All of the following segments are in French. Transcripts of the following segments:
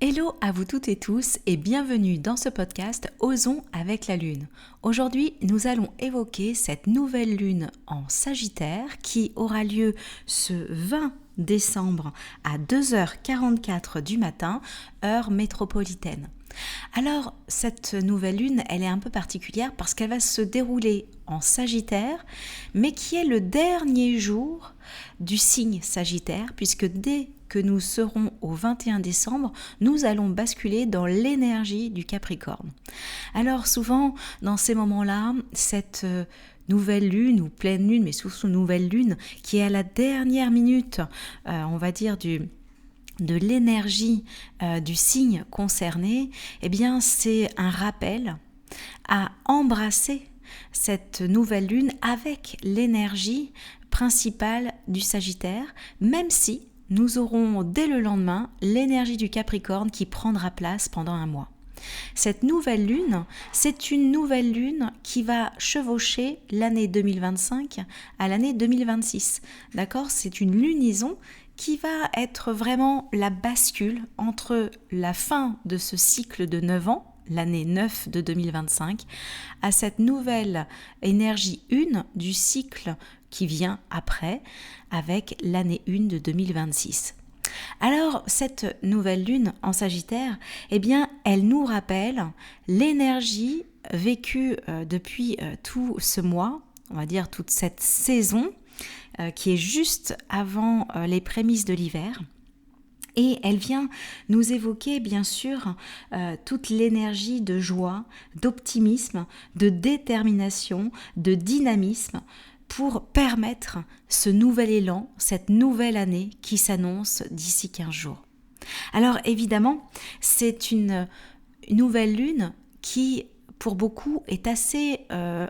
Hello à vous toutes et tous et bienvenue dans ce podcast Osons avec la Lune. Aujourd'hui, nous allons évoquer cette nouvelle lune en Sagittaire qui aura lieu ce 20 décembre à 2h44 du matin, heure métropolitaine. Alors, cette nouvelle lune, elle est un peu particulière parce qu'elle va se dérouler en Sagittaire, mais qui est le dernier jour du signe Sagittaire, puisque dès que nous serons au 21 décembre, nous allons basculer dans l'énergie du Capricorne. Alors souvent, dans ces moments-là, cette nouvelle lune ou pleine lune, mais surtout nouvelle lune, qui est à la dernière minute, on va dire de l'énergie du signe concerné, eh bien c'est un rappel à embrasser cette nouvelle lune avec l'énergie principale du Sagittaire, même si nous aurons dès le lendemain l'énergie du Capricorne qui prendra place pendant un mois. Cette nouvelle lune, c'est une nouvelle lune qui va chevaucher l'année 2025 à l'année 2026. D'accord ? C'est une lunaison qui va être vraiment la bascule entre la fin de ce cycle de 9 ans, l'année 9 de 2025, à cette nouvelle énergie 1 du cycle qui vient après, avec l'année 1 de 2026. Alors, cette nouvelle lune en Sagittaire, eh bien, elle nous rappelle l'énergie vécue depuis tout ce mois, on va dire toute cette saison, qui est juste avant les prémices de l'hiver. Et elle vient nous évoquer bien sûr toute l'énergie de joie, d'optimisme, de détermination, de dynamisme pour permettre ce nouvel élan, cette nouvelle année qui s'annonce d'ici 15 jours. Alors évidemment, c'est une nouvelle lune qui pour beaucoup est assez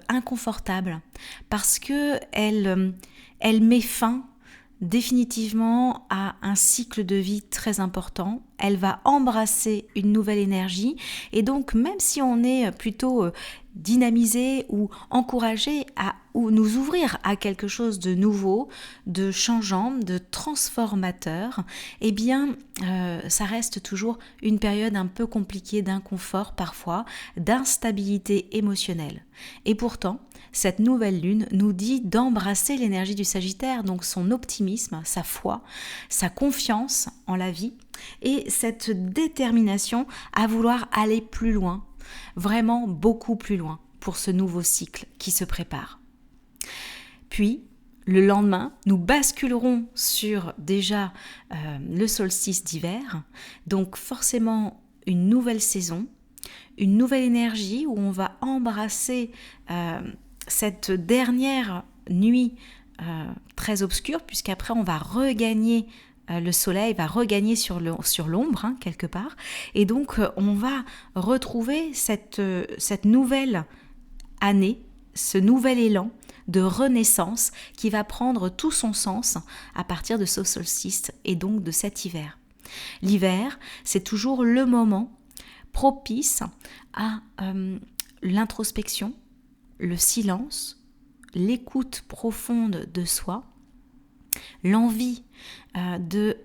inconfortable parce que elle met fin définitivement à un cycle de vie très important. Elle va embrasser une nouvelle énergie et donc même si on est plutôt dynamisé ou encouragé à ou nous ouvrir à quelque chose de nouveau, de changeant, de transformateur, eh bien ça reste toujours une période un peu compliquée d'inconfort parfois, d'instabilité émotionnelle. Et pourtant, cette nouvelle lune nous dit d'embrasser l'énergie du Sagittaire, donc son optimisme, sa foi, sa confiance en la vie et cette détermination à vouloir aller plus loin, vraiment beaucoup plus loin pour ce nouveau cycle qui se prépare. Puis, le lendemain, nous basculerons sur déjà le solstice d'hiver, donc forcément une nouvelle saison, une nouvelle énergie où on va embrasser cette dernière nuit très obscure, puisqu'après on va regagner, le soleil va regagner sur l'ombre, quelque part, et donc on va retrouver cette nouvelle année, ce nouvel élan de renaissance qui va prendre tout son sens à partir de ce solstice et donc de cet hiver. L'hiver, c'est toujours le moment propice à l'introspection, le silence, l'écoute profonde de soi, l'envie de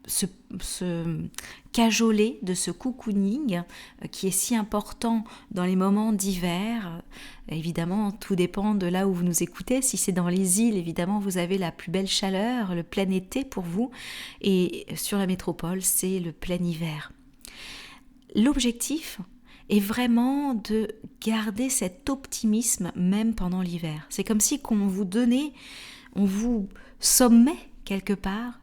se cajoler, de ce cocooning qui est si important dans les moments d'hiver. Évidemment, tout dépend de là où vous nous écoutez. Si c'est dans les îles, évidemment, vous avez la plus belle chaleur, le plein été pour vous. Et sur la métropole, c'est le plein hiver. L'objectif est vraiment de garder cet optimisme même pendant l'hiver. C'est comme si on vous sommait quelque part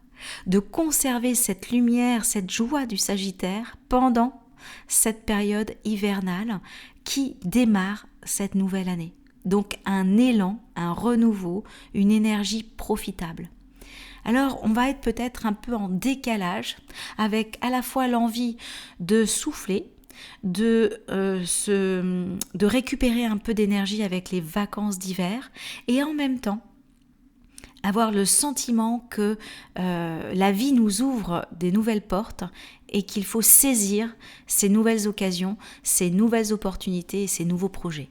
de conserver cette lumière, cette joie du Sagittaire pendant cette période hivernale qui démarre cette nouvelle année. Donc un élan, un renouveau, une énergie profitable. Alors on va être peut-être un peu en décalage avec à la fois l'envie de souffler, de récupérer un peu d'énergie avec les vacances d'hiver et en même temps avoir le sentiment que la vie nous ouvre des nouvelles portes et qu'il faut saisir ces nouvelles occasions, ces nouvelles opportunités et ces nouveaux projets.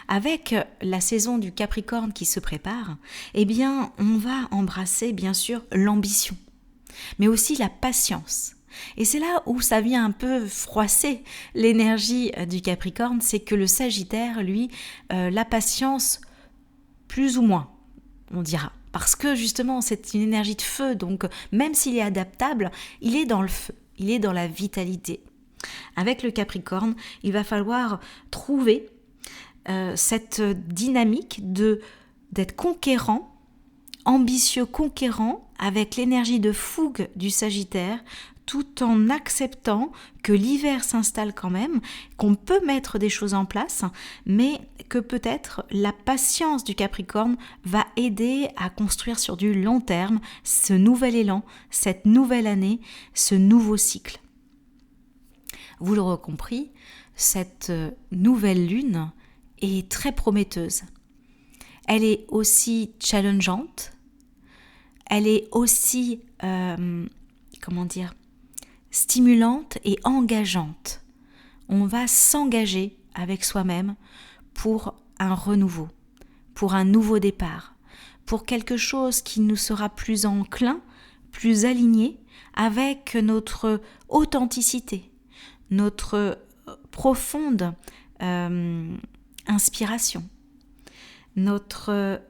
Avec la saison du Capricorne qui se prépare, eh bien, on va embrasser bien sûr l'ambition, mais aussi la patience. Et c'est là où ça vient un peu froisser l'énergie du Capricorne, c'est que le Sagittaire, lui, la patience, plus ou moins, on dira. Parce que justement, c'est une énergie de feu, donc même s'il est adaptable, il est dans le feu, il est dans la vitalité. Avec le Capricorne, il va falloir trouver cette dynamique d'être conquérant, ambitieux conquérant, avec l'énergie de fougue du Sagittaire, tout en acceptant que l'hiver s'installe quand même, qu'on peut mettre des choses en place, mais que peut-être la patience du Capricorne va aider à construire sur du long terme ce nouvel élan, cette nouvelle année, ce nouveau cycle. Vous l'aurez compris, cette nouvelle lune est très prometteuse. Elle est aussi challengeante, elle est aussi, stimulante et engageante. On va s'engager avec soi-même pour un renouveau, pour un nouveau départ, pour quelque chose qui nous sera plus enclin, plus aligné avec notre authenticité, notre profonde inspiration, notre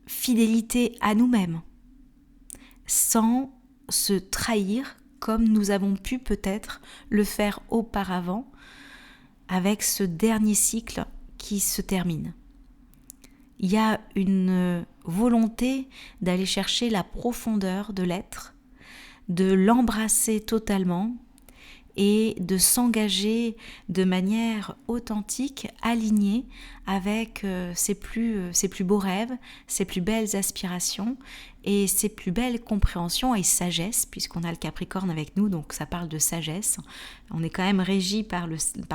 fidélité à nous-mêmes, sans se trahir comme nous avons pu peut-être le faire auparavant avec ce dernier cycle qui se termine. Il y a une volonté d'aller chercher la profondeur de l'être, de l'embrasser totalement et de s'engager de manière authentique, alignée avec ses plus beaux rêves, ses plus belles aspirations et ses plus belles compréhensions et sagesse, puisqu'on a le Capricorne avec nous, donc ça parle de sagesse. On est quand même régi par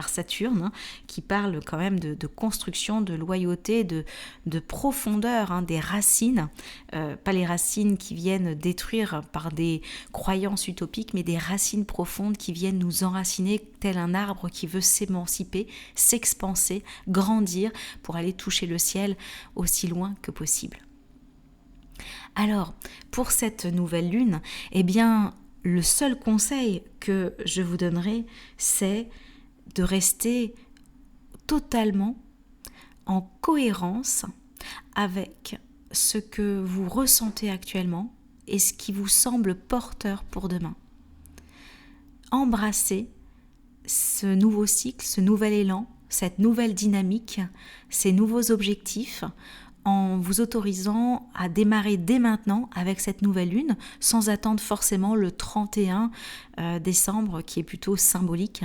Saturne, hein, qui parle quand même de construction, de loyauté, de profondeur, hein, des racines, pas les racines qui viennent détruire par des croyances utopiques, mais des racines profondes qui viennent nous enraciner tel un arbre qui veut s'émanciper, s'expanser, grandir pour aller toucher le ciel aussi loin que possible. Alors, pour cette nouvelle lune, eh bien, le seul conseil que je vous donnerai, c'est de rester totalement en cohérence avec ce que vous ressentez actuellement et ce qui vous semble porteur pour demain. Embrassez ce nouveau cycle, ce nouvel élan, cette nouvelle dynamique, ces nouveaux objectifs, en vous autorisant à démarrer dès maintenant avec cette nouvelle lune, sans attendre forcément le 31 décembre, qui est plutôt symbolique,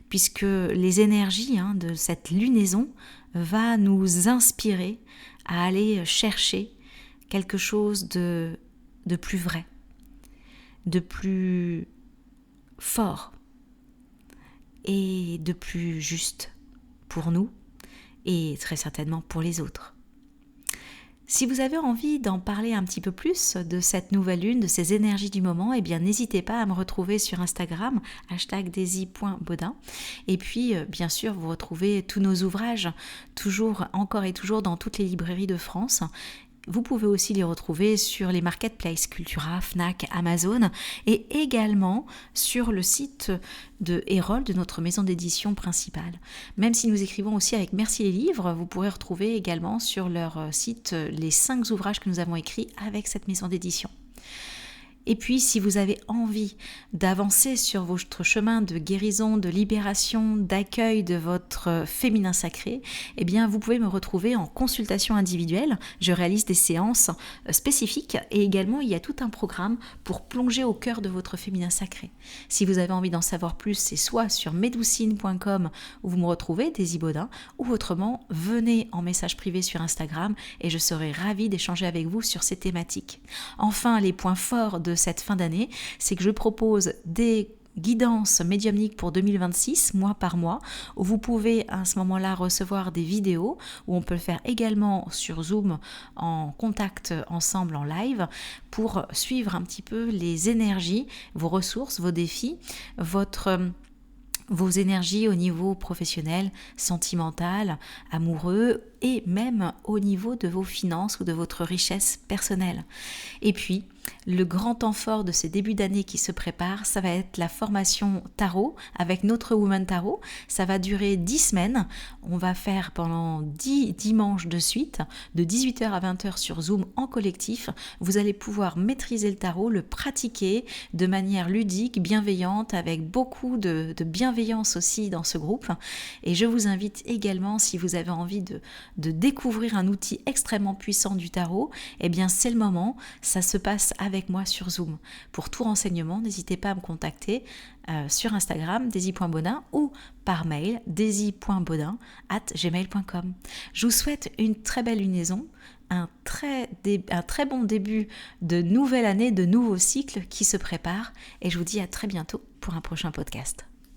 puisque les énergies de cette lunaison va nous inspirer à aller chercher quelque chose de plus vrai, de plus fort et de plus juste pour nous et très certainement pour les autres. Si vous avez envie d'en parler un petit peu plus de cette nouvelle lune, de ces énergies du moment, eh bien n'hésitez pas à me retrouver sur Instagram, #daisy.baudin. Et puis, bien sûr, vous retrouvez tous nos ouvrages, encore et toujours dans toutes les librairies de France. Vous pouvez aussi les retrouver sur les marketplaces Cultura, Fnac, Amazon et également sur le site de Hérold, de notre maison d'édition principale. Même si nous écrivons aussi avec Merci les livres, vous pourrez retrouver également sur leur site les 5 ouvrages que nous avons écrits avec cette maison d'édition. Et puis, si vous avez envie d'avancer sur votre chemin de guérison, de libération, d'accueil de votre féminin sacré, eh bien, vous pouvez me retrouver en consultation individuelle. Je réalise des séances spécifiques et également, il y a tout un programme pour plonger au cœur de votre féminin sacré. Si vous avez envie d'en savoir plus, c'est soit sur medoucine.com où vous me retrouvez, Daisy Baudin, ou autrement, venez en message privé sur Instagram et je serai ravie d'échanger avec vous sur ces thématiques. Enfin, les points forts de cette fin d'année, c'est que je propose des guidances médiumniques pour 2026, mois par mois, où vous pouvez à ce moment-là recevoir des vidéos, où on peut le faire également sur Zoom en contact ensemble en live, pour suivre un petit peu les énergies, vos ressources, vos défis, vos énergies au niveau professionnel, sentimental, amoureux et même au niveau de vos finances ou de votre richesse personnelle. Et puis, Le grand temps fort de ces débuts d'année qui se préparent, ça va être la formation tarot avec notre Woman Tarot. Ça va durer 10 semaines. On va faire pendant 10 dimanches de suite, de 18h à 20h sur Zoom en collectif. Vous allez pouvoir maîtriser le tarot, le pratiquer de manière ludique, bienveillante, avec beaucoup de bienveillance aussi dans ce groupe. Et je vous invite également, si vous avez envie de découvrir un outil extrêmement puissant du tarot, eh bien c'est le moment. Ça se passe avec moi sur Zoom. Pour tout renseignement, n'hésitez pas à me contacter sur Instagram, daisy.bodin, ou par mail, daisy.bodin@gmail.com. Je vous souhaite une très belle lunaison, un très bon début de nouvelle année, de nouveau cycle qui se prépare, et je vous dis à très bientôt pour un prochain podcast.